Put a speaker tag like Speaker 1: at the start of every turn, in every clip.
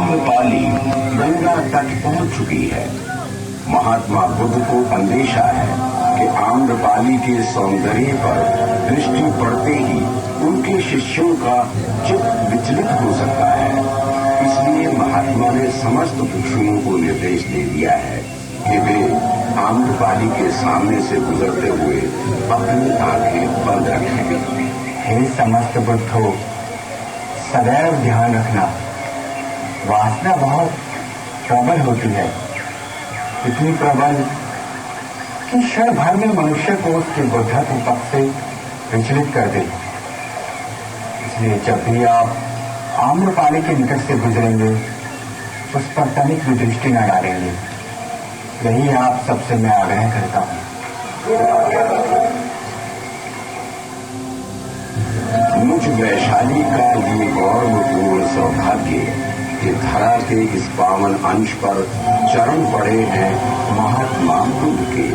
Speaker 1: आम्रपाली गंगा तट पहुंच चुकी है। महात्मा बुद्ध को अंदेशा है कि आम्रपाली के सौंदर्य पर दृष्टि पड़ते ही उनके शिष्यों का चित्त विचलित हो सकता है। इसलिए महात्मा ने समस्त भिक्षुओं को निर्देश दे दिया है कि वे आम्रपाली के सामने से गुजरते हुए अपनी आंखें बंद रखें।
Speaker 2: हे समस्त बुद्धों, सदैव ध्यान रखना, वासना बहुत प्रबल होती है, इतनी प्रबल कि क्षण भर में मनुष्य को उसके बुद्धत्व पथ से विचलित कर दे। इसलिए जब भी आप आम्रपाली के निकट से गुजरेंगे उस पर तनिक भी दृष्टि न डालेंगे। यही आप सबसे मैं आग्रह करता हूं।
Speaker 1: मुझ वैशाली का ये गौरवपूर्ण सौभाग्य कि धरा के इस पावन अंश पर चरण पड़े हैं महात्मा बुद्ध के।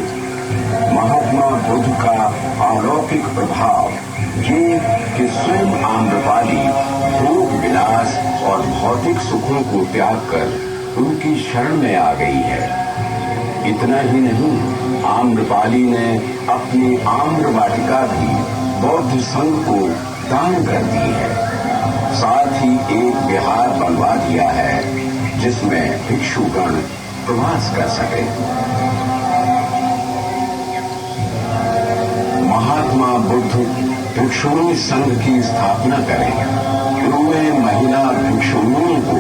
Speaker 1: महात्मा बुद्ध का अलौकिक प्रभाव ये कि स्वयं आम्रपाली भोग विलास और भौतिक सुखों को त्याग कर उनकी शरण में आ गई है। इतना ही नहीं, आम्रपाली ने अपनी आम्र वाटिका भी बौद्ध संघ को दान कर दी है। साथ ही एक विहार बनवा दिया है जिसमें भिक्षुगण प्रवास कर सके। महात्मा बुद्ध भिक्षुणी संघ की स्थापना करें, उनमें महिला भिक्षुणियों को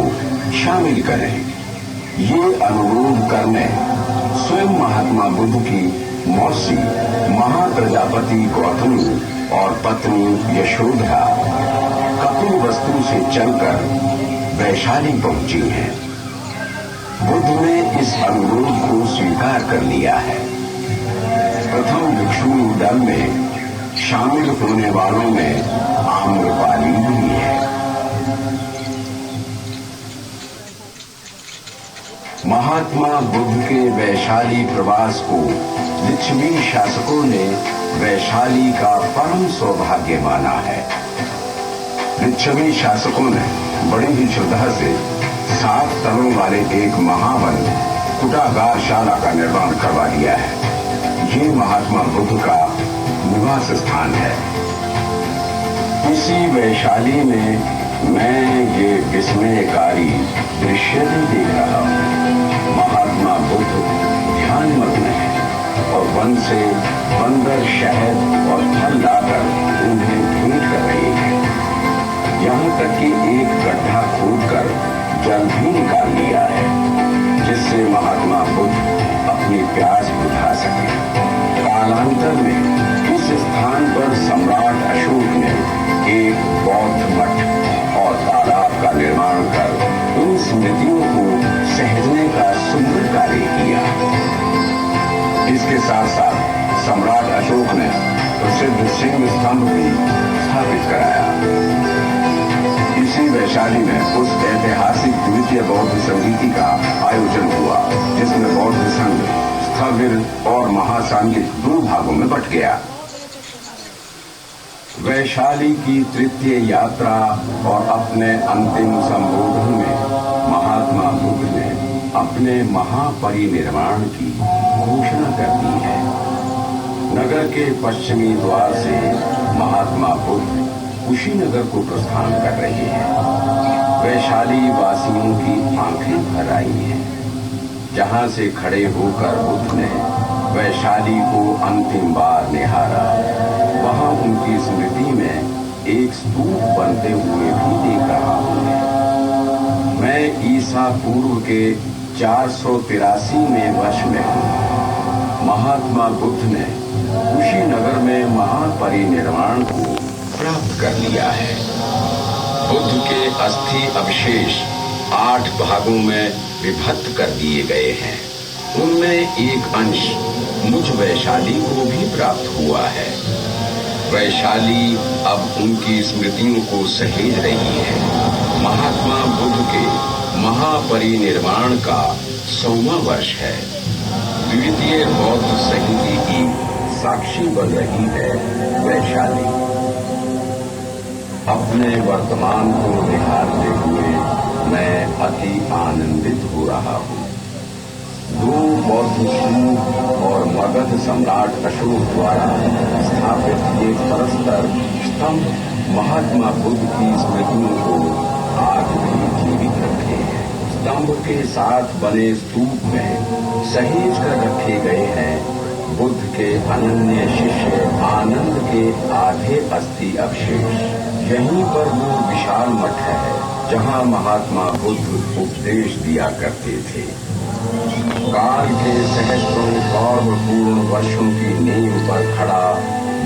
Speaker 1: शामिल करें। ये अनुरोध करने स्वयं महात्मा बुद्ध की मौसी महाप्रजापति गौतमी और पत्नी यशोधरा कपिल वस्तु से चलकर वैशाली पहुंची हैं। बुद्ध ने इस अनुरोध को स्वीकार कर लिया है। प्रथम भिक्षु दल में शामिल होने वालों में आम्रपाली भी है। महात्मा बुद्ध के वैशाली प्रवास को लिच्छवी शासकों ने वैशाली का परम सौभाग्य माना है। लिच्छवी शासकों ने बड़ी ही श्रद्धा से 7 तलों वाले एक महावन कुटागारशाला का निर्माण करवा दिया है। ये महात्मा बुद्ध का निवास स्थान है। इसी वैशाली में मैं ये विस्मयकारी दृश्य भी देख रहा हूँ। महात्मा बुद्ध ध्यानमग्न है और वन से बंदर शहद और फल लाकर उन्हें भेंट कर रहे हैं। यहाँ तक कि एक गड्ढा खोदकर जल भी निकाल लिया है जिससे महात्मा बुद्ध अपनी प्यास बुझा सके। कालांतर में इस स्थान पर सम्राट अशोक ने एक बौद्ध मठ और तालाब का निर्माण कर उन स्मृतियों को सहेजने का सुंदर कार्य किया। इसके साथ साथ सम्राट अशोक ने प्रसिद्ध सिंह स्तंभ भी स्थापित कराया। इसी वैशाली में उस ऐतिहासिक द्वितीय बौद्ध संगीति का आयोजन हुआ जिसमें बौद्ध संघ स्थविर और महासांगिक 2 भागों में बंट गया। वैशाली की तृतीय यात्रा और अपने अंतिम संबोधन में महात्मा बुद्ध ने अपने महापरिनिर्वाण की घोषणा कर दी है। नगर के पश्चिमी द्वार से महात्मा बुद्ध कुशीनगर को प्रस्थान कर रहे हैं। वैशाली वासियों की आंखें भर आई हैं। जहां से खड़े होकर बुद्ध ने वैशाली को अंतिम बार निहारा, वहां उनकी स्मृति में एक स्तूप बनते हुए भी देख रहा हूं। मैं ईसा पूर्व के 483 में वर्ष में हूं। महात्मा बुद्ध ने कुशीनगर में महापरिनिर्वाण को प्राप्त कर लिया है। बुद्ध के अस्थि अवशेष 8 भागों में विभक्त कर दिए गए हैं। उनमें एक अंश मुझ वैशाली को भी प्राप्त हुआ है। वैशाली अब उनकी स्मृतियों को सहेज रही है। महात्मा बुद्ध के महापरिनिर्वाण का 100वां वर्ष है। द्वितीय बौद्ध संधि की साक्षी बन रही है वैशाली। अपने वर्तमान को निहारते हुए मैं ही आनंदित हो रहा हूँ। दो बौद्ध सूर और मगध सम्राट अशोक द्वारा स्थापित ये परस्पर स्तंभ महात्मा बुद्ध की स्मृतियों को आज भी जीवित रखे हैं। स्तंभ के साथ बने स्तूप में सहेज कर रखे गए हैं बुद्ध के अनन्य शिष्य आनंद के आधे अस्थि अवशेष। यहीं पर वो विशाल मठ है जहां महात्मा बुद्ध उपदेश दिया करते थे। काल के सहस्त्रों गौरवपूर्ण वर्षों की नींव पर खड़ा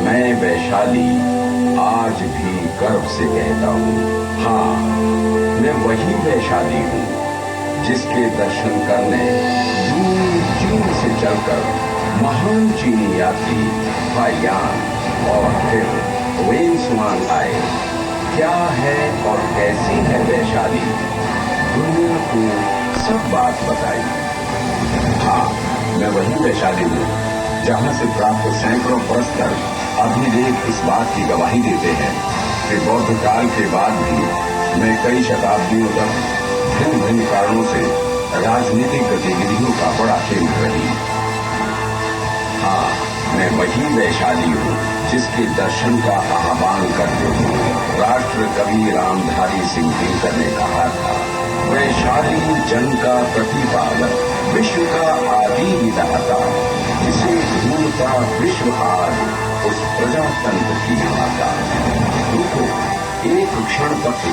Speaker 1: मैं वैशाली आज भी गर्व से कहता हूँ, हाँ, मैं वही वैशाली हूँ जिसके दर्शन करने दूर चीन से चलकर महान चीनी यात्री फायान और फिर वेन्सुआन आए। क्या है और कैसी है वैशाली, दुनिया को सब बात बताई। हाँ, मैं वही वैशाली हूँ जहाँ से प्राप्त सैकड़ों पुरस्कार अभिलेख इस बात की गवाही देते हैं कि बौद्ध काल के बाद भी मैं कई शताब्दियों तक भिन्न भिन्न कारणों से राजनीतिक गतिविधियों का बड़ा केंद्र रही। हाँ, मैं वही वैशाली हूँ जिसके दर्शन का आह्वान करते हुए राष्ट्र कवि रामधारी सिंह दिनकर ने कहा था, वैशाली जन का प्रतिपालक, विश्व का आदि विधाता, जिसे ढूंढता विश्व आज उस प्रजातंत्र की माता। रुको, एक क्षण तक